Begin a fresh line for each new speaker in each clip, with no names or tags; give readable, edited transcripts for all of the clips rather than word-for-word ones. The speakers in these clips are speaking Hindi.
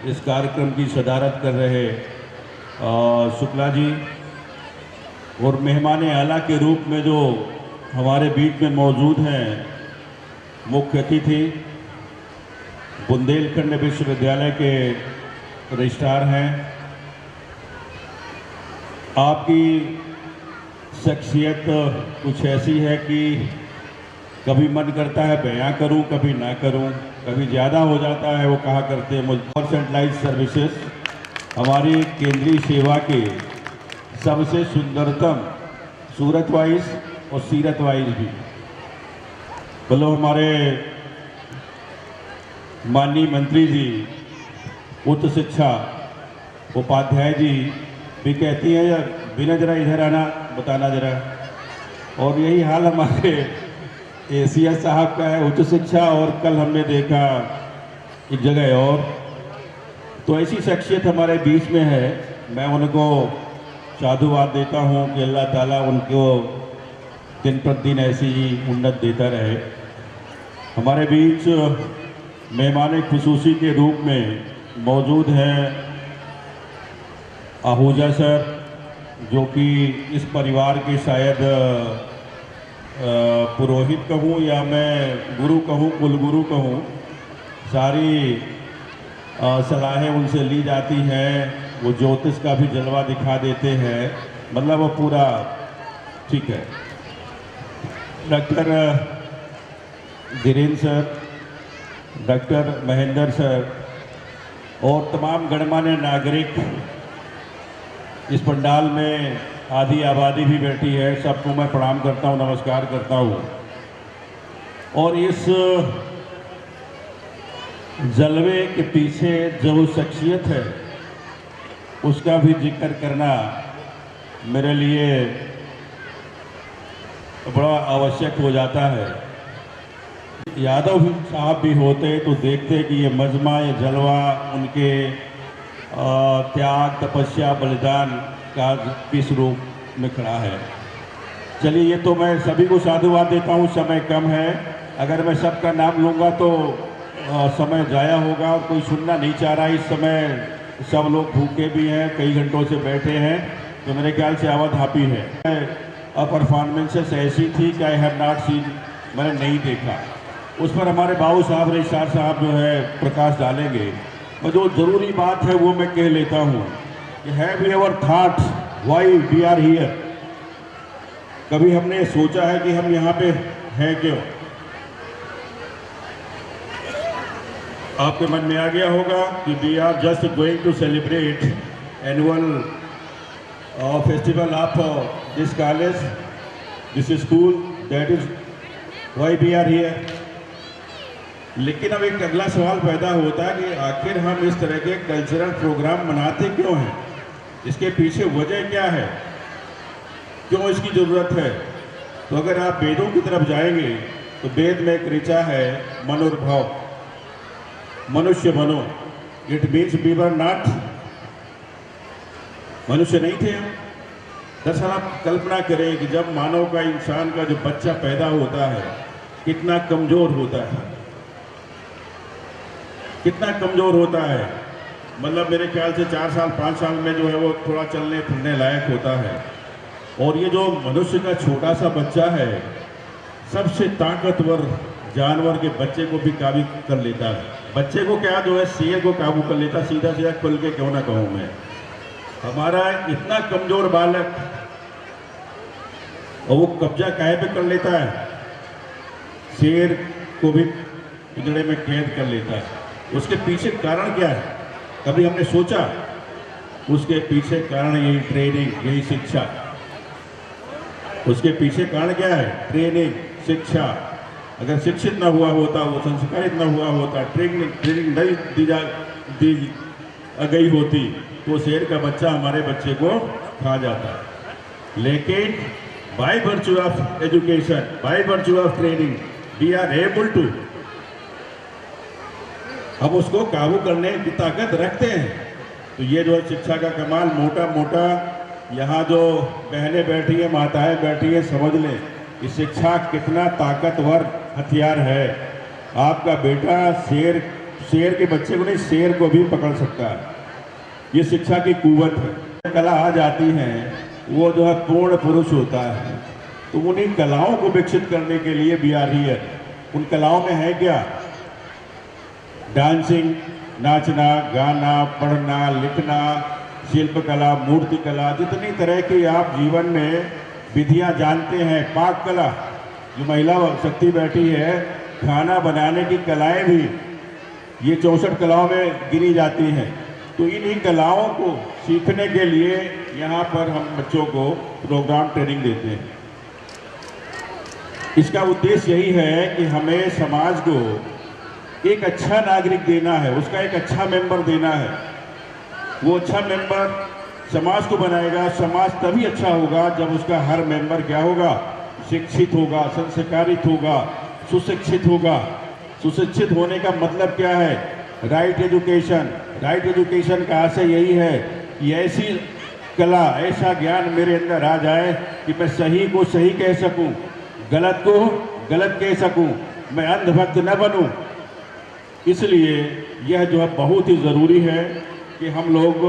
इस कार्यक्रम की सदारत कर रहे शुक्ला जी और मेहमान आला के रूप में जो हमारे बीच में मौजूद हैं मुख्य अतिथि बुंदेलखंड विश्वविद्यालय के रजिस्ट्रार हैं। आपकी शख्सियत कुछ ऐसी है कि कभी मन करता है बयां करूं, कभी ना करूं, कभी ज़्यादा हो जाता है। वो कहा करते हैं सेंट्रलाइज सर्विसेज हमारी केंद्रीय सेवा के सबसे सुंदरतम सूरत वाइज और सीरत वाइज भी बोलो। हमारे माननीय मंत्री जी उच्च शिक्षा उपाध्याय जी भी कहती है यार बिना जरा इधर आना बताना जरा। और यही हाल हमारे एशिया साहब का है उच्च शिक्षा। और कल हमने देखा एक जगह और, तो ऐसी शख्सियत हमारे बीच में है। मैं उनको साधुवाद देता हूँ कि अल्लाह ताला उनको दिन प्रतिदिन ऐसी ही उन्नत देता रहे। हमारे बीच मेहमान खुसूसी के रूप में मौजूद हैं आहूजा सर, जो कि इस परिवार के शायद पुरोहित कहूँ या मैं गुरु कहूँ, कुलगुरु कहूँ। सारी सलाहें उनसे ली जाती हैं। वो ज्योतिष का भी जलवा दिखा देते हैं, मतलब वो पूरा ठीक है। Doctor Dhirendra sir, doctor Mahendra sir और तमाम गणमान्य नागरिक, इस पंडाल में आधी आबादी भी बैठी है, सबको मैं प्रणाम करता हूँ, नमस्कार करता हूँ। और इस जलवे के पीछे जो शख्सियत है उसका भी जिक्र करना मेरे लिए बड़ा आवश्यक हो जाता है। यादव साहब भी होते तो देखते कि ये मजमा, ये जलवा उनके त्याग, तपस्या, बलिदान का किस रूप में खड़ा है। चलिए, ये तो मैं सभी को साधुवाद देता हूँ, समय कम है। अगर मैं सबका नाम लूँगा तो समय जाया होगा और कोई सुनना नहीं चाह रहा। इस समय सब लोग भूखे भी हैं, कई घंटों से बैठे हैं, तो मेरे ख्याल से आवाधापी है। परफॉर्मेंसेस ऐसी थी कि आई हैव नॉट सीन, मैंने नहीं देखा। उस पर हमारे बाबू साहब, रजिस्ट्रार साहब जो है प्रकाश डालेंगे। और जो ज़रूरी बात है वो मैं कह लेता हूँ कि have we ever thought why we are here. कभी हमने सोचा है कि हम यहाँ पे हैं क्यों? आपके मन में आ गया होगा कि we are just going to celebrate annual festival of this college, this school, that is why we are here. लेकिन अब एक अगला सवाल पैदा होता है कि आखिर हम इस तरह के कल्चरल प्रोग्राम मनाते क्यों हैं? इसके पीछे वजह क्या है, क्यों इसकी ज़रूरत है? तो अगर आप वेदों की तरफ जाएंगे तो वेद में एक ऋचा है मनुर्भव, मनुष्य बनो। It means we were not, मनुष्य नहीं थे हम। दरअसल आप कल्पना करें कि जब मानव का, इंसान का जो बच्चा पैदा होता है कितना कमज़ोर होता है, कितना कमज़ोर होता है। मतलब मेरे ख्याल से 4 साल 5 साल में जो है वो थोड़ा चलने फिरने लायक होता है। और ये जो मनुष्य का छोटा सा बच्चा है सबसे ताकतवर जानवर के बच्चे को भी काबू कर लेता है। बच्चे को क्या, जो है शेर को काबू कर लेता, सीधा सीधा खुल के क्यों ना कहूँ मैं। हमारा इतना कमज़ोर बालक, और वो कब्जा काहे पे कर लेता है, शेर को भी पिंजड़े में कैद कर लेता है। उसके पीछे कारण क्या है, कभी हमने सोचा? उसके पीछे कारण यही ट्रेनिंग, यही शिक्षा। उसके पीछे कारण क्या है? ट्रेनिंग, शिक्षा। अगर शिक्षित ना हुआ होता, वो संस्कारित ना हुआ होता, ट्रेनिंग नहीं दी गई होती, तो शेर का बच्चा हमारे बच्चे को खा जाता। लेकिन by virtue of education, by virtue of training, we are able to, हम उसको काबू करने की ताकत रखते हैं। तो ये जो शिक्षा का कमाल, मोटा मोटा यहाँ जो बहनें बैठी हैं, माताएं बैठी हैं, समझ लें कि शिक्षा कितना ताकतवर हथियार है। आपका बेटा शेर शेर के बच्चे को नहीं, शेर को भी पकड़ सकता है। ये शिक्षा की कुवत है। कला आ जाती है, वो जो है पूर्ण पुरुष होता है। तो उन्हीं कलाओं को विकसित करने के लिए वी आर हियर। उन कलाओं में है क्या? डांसिंग, नाचना, गाना, पढ़ना, लिखना, शिल्पकला, मूर्ति कला, जितनी तरह की आप जीवन में विधियां जानते हैं, पाक कला, जो महिला शक्ति बैठी है, खाना बनाने की कलाएं भी ये 64 कलाओं में गिनी जाती हैं। तो इन्हीं कलाओं को सीखने के लिए यहाँ पर हम बच्चों को प्रोग्राम ट्रेनिंग देते हैं। इसका उद्देश्य यही है कि हमें समाज को एक अच्छा नागरिक देना है, उसका एक अच्छा मेंबर देना है। वो अच्छा मेंबर समाज को बनाएगा। समाज तभी अच्छा होगा जब उसका हर मेंबर क्या होगा? शिक्षित होगा, संस्कारित होगा, सुशिक्षित होगा। सुशिक्षित होने का मतलब क्या है? Right education. राइट एजुकेशन का आशय यही है कि ऐसी कला, ऐसा ज्ञान मेरे अंदर आ जाए कि मैं सही को सही कह सकूं, गलत को गलत कह सकूं, मैं अंधभक्त न बनूं। इसलिए यह जो है बहुत ही ज़रूरी है कि हम लोग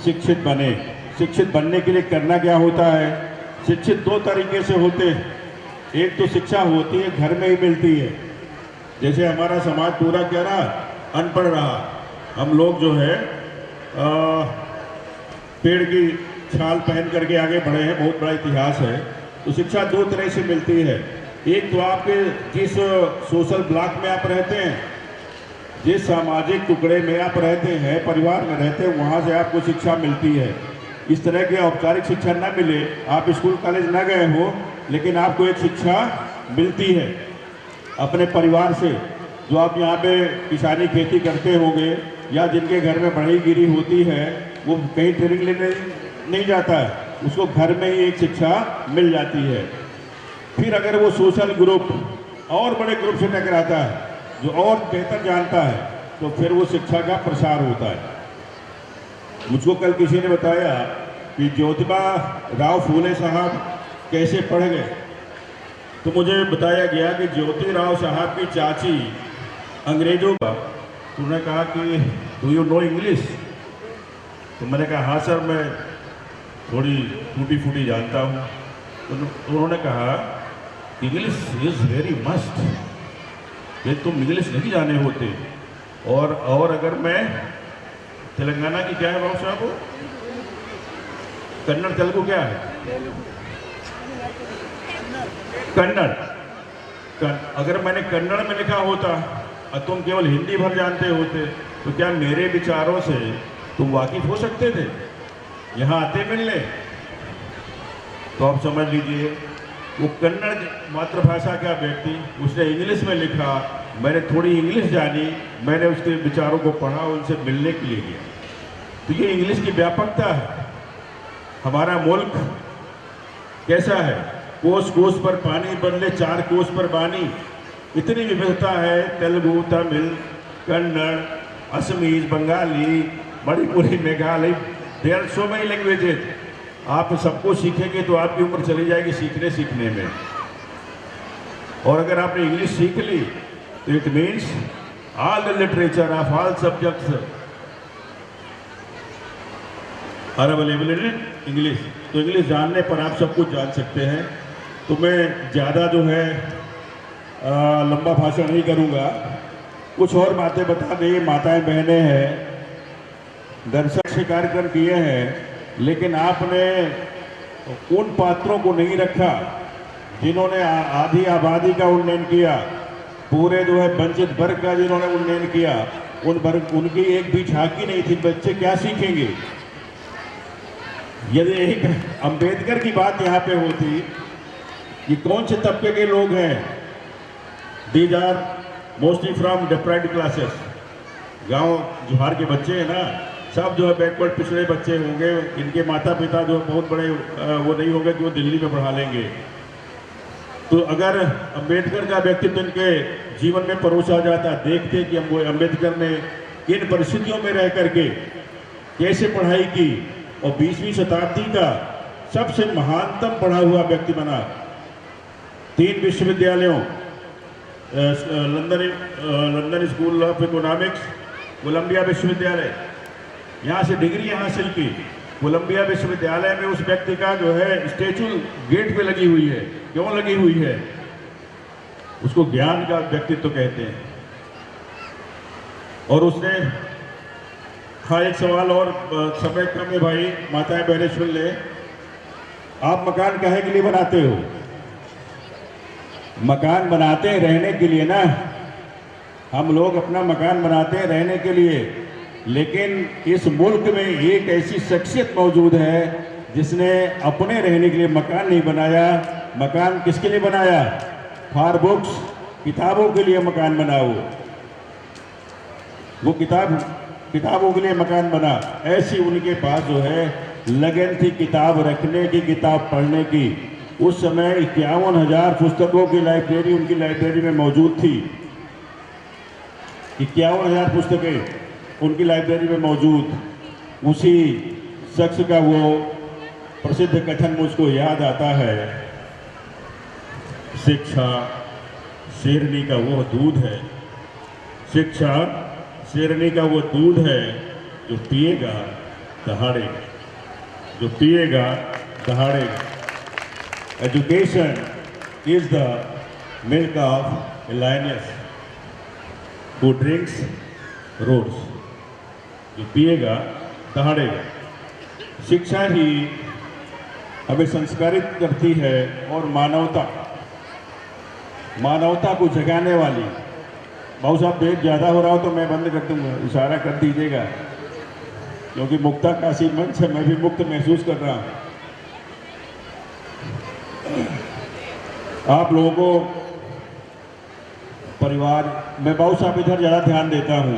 शिक्षित बने। शिक्षित बनने के लिए करना क्या होता है? शिक्षित दो तरीके से होते हैं। एक तो शिक्षा होती है घर में ही मिलती है। जैसे हमारा समाज पूरा क्या रहा? अनपढ़ रहा। हम लोग जो है पेड़ की छाल पहन करके आगे बढ़े हैं, बहुत बड़ा इतिहास है। तो शिक्षा दो तरह से मिलती है। एक तो आपके जिस सोशल ब्लॉक में आप रहते हैं, जिस सामाजिक टुकड़े में आप रहते हैं, परिवार में रहते हैं, वहाँ से आपको शिक्षा मिलती है। इस तरह की औपचारिक शिक्षा न मिले, आप स्कूल कॉलेज न गए हो, लेकिन आपको एक शिक्षा मिलती है अपने परिवार से। जो आप यहाँ पे किसानी खेती करते होंगे या जिनके घर में बढ़ई गिरी होती है, वो कहीं ट्रेनिंग लेने नहीं जाता है, उसको घर में ही एक शिक्षा मिल जाती है। फिर अगर वो सोशल ग्रुप और बड़े ग्रुप से टकराता है, जो और बेहतर जानता है, तो फिर वो शिक्षा का प्रसार होता है। मुझको कल किसी ने बताया कि ज्योतिबा राव फूले साहब कैसे पढ़ गए। तो मुझे बताया गया कि ज्योतिराव साहब की चाची अंग्रेजों का, उन्होंने कहा कि डू यू नो इंग्लिश? तो मैंने कहा हाँ सर, मैं थोड़ी टूटी फूटी जानता हूँ। तो उन्होंने कहा इंग्लिश इज़ वेरी मस्ट, ये तुम इंग्लिश नहीं जाने होते। और अगर मैं तेलंगाना की क्या है बाबू साहब, कन्नड़ तेलुगु क्या है? कन्नड़। अगर मैंने कन्नड़ में लिखा होता और तुम केवल हिंदी भर जानते होते, तो क्या मेरे विचारों से तुम वाकिफ हो सकते थे? यहाँ आते मिलने? तो आप समझ लीजिए, वो कन्नड़ मातृभाषा का व्यक्ति, उसने इंग्लिश में लिखा, मैंने थोड़ी इंग्लिश जानी, मैंने उसके विचारों को पढ़ा, उनसे मिलने के लिए गया। तो ये इंग्लिश की व्यापकता है। हमारा मुल्क कैसा है? कोस कोस पर पानी बदले 4 कोस पर बानी। इतनी विविधता है। Telugu, Tamil, Kannada, Assamese, Bengali, Manipuri, Meghalaya, there are so many languages. आप सबको सीखेंगे तो आपकी उम्र चली जाएगी सीखने में। और अगर आपने इंग्लिश सीख ली तो it means all the literature of all subjects are available in English. तो इंग्लिश जानने पर आप सब कुछ जान सकते हैं। तो मैं ज़्यादा जो है लंबा भाषण नहीं करूँगा, कुछ और बातें बता दें। माताएं बहनें हैं, दर्शक से कार्यक्रम किए हैं, लेकिन आपने उन पात्रों को नहीं रखा जिन्होंने आधी आबादी का उन्नयन किया, पूरे जो है वंचित वर्ग का जिन्होंने उन्नयन किया, उनकी एक भी झांकी नहीं थी। बच्चे क्या सीखेंगे? यदि एक अंबेडकर की बात यहाँ पे होती कि कौन से तबके के लोग हैं, these are mostly from deprived classes. गांव जुहार के बच्चे हैं ना, सब जो है बैकवर्ड पिछड़े बच्चे होंगे। इनके माता पिता जो बहुत बड़े वो नहीं होंगे कि वो दिल्ली में पढ़ा लेंगे। तो अगर अंबेडकर का व्यक्तित्व इनके जीवन में परोसा जाता, देखते कि अंबेडकर ने किन परिस्थितियों में रह करके कैसे पढ़ाई की और 20वीं शताब्दी का सबसे महानतम पढ़ा हुआ व्यक्ति बना। 3 विश्वविद्यालयों London School of Economics, Columbia विश्वविद्यालय, यहाँ से डिग्री हासिल की। कोलंबिया विश्वविद्यालय में उस व्यक्ति का जो है स्टैचू गेट पे लगी हुई है। क्यों लगी हुई है? उसको ज्ञान का व्यक्तित्व कहते हैं। और उसने हाँ, एक सवाल और, समय कम है भाई, माताएं बहनें सुन ले। आप मकान काहे के लिए बनाते हो? मकान बनाते हैं रहने के लिए ना। हम लोग अपना मकान बनाते हैं रहने के लिए, लेकिन इस मुल्क में एक ऐसी शख्सियत मौजूद है जिसने अपने रहने के लिए मकान नहीं बनाया। मकान किसके लिए बनाया? फॉर बुक्स, किताबों के लिए मकान बनाओ। वो किताबों के लिए मकान बना। ऐसी उनके पास जो है लगन थी किताब रखने की, किताब पढ़ने की। उस समय 51,000 पुस्तकों की लाइब्रेरी उनकी लाइब्रेरी में मौजूद थी। 51,000 पुस्तकें उनकी लाइब्रेरी में मौजूद। उसी शख्स का वो प्रसिद्ध कथन मुझको याद आता है, शिक्षा शेरनी का वो दूध है, शिक्षा शेरनी का वो दूध है जो पिएगा दहाड़ेगा, जो पिएगा दहाड़ेगा। Education is the milk of a lioness who drinks roars, जो पिएगा दहाड़ेगा। शिक्षा ही हमें संस्कारित करती है और मानवता को जगाने वाली। भाऊ साहब, पेट ज़्यादा हो रहा हो तो मैं बंद कर दूंगा, इशारा कर दीजिएगा, क्योंकि मुक्ता काशी मंच है, मैं भी मुक्त महसूस कर रहा हूँ। आप लोगों को परिवार, मैं भाऊ साहब इधर ज़्यादा ध्यान देता हूँ।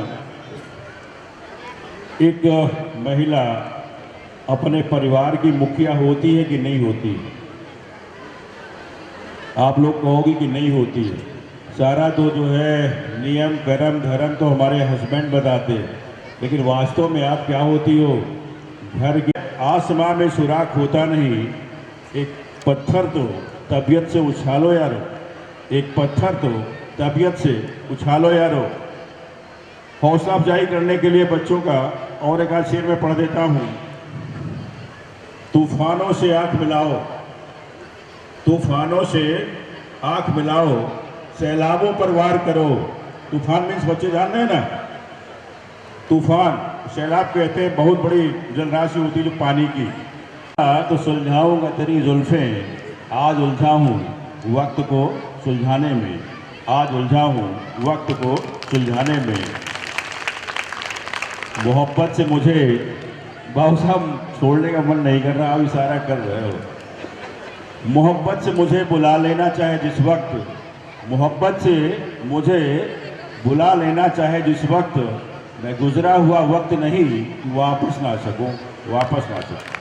एक महिला अपने परिवार की मुखिया होती है कि नहीं होती? आप लोग कहोगे कि नहीं होती है। सारा तो जो है नियम कर्म धर्म तो हमारे हस्बैंड बताते हैं, लेकिन वास्तव में आप क्या होती हो? घर के आसमां में सुराख होता नहीं, एक पत्थर तो तबीयत से उछालो यारो, एक पत्थर तो तबीयत से उछालो यारो। हौसला अफजाई करने के लिए बच्चों का और एक आध शेर में पढ़ देता हूँ। तूफानों से आंख मिलाओ, तूफानों से आंख मिलाओ, सैलाबों पर वार करो। तूफान मीन्स बच्चे जान रहे हैं ना, तूफान सैलाब कहते हैं, बहुत बड़ी जलराशि होती है जो पानी की। तो सुलझाऊंगा तेरी जुल्फें, आज उलझा हूँ वक्त को सुलझाने में, आज उलझा हूँ वक्त को सुलझाने में। मोहब्बत से मुझे, बाबू साहब छोड़ने का मन नहीं कर रहा, आप इशारा कर रहे हो। मोहब्बत से मुझे बुला लेना चाहे जिस वक्त, मोहब्बत से मुझे बुला लेना चाहे जिस वक्त, मैं गुजरा हुआ वक्त नहीं वापस ना सकूं, वापस ना सकूं।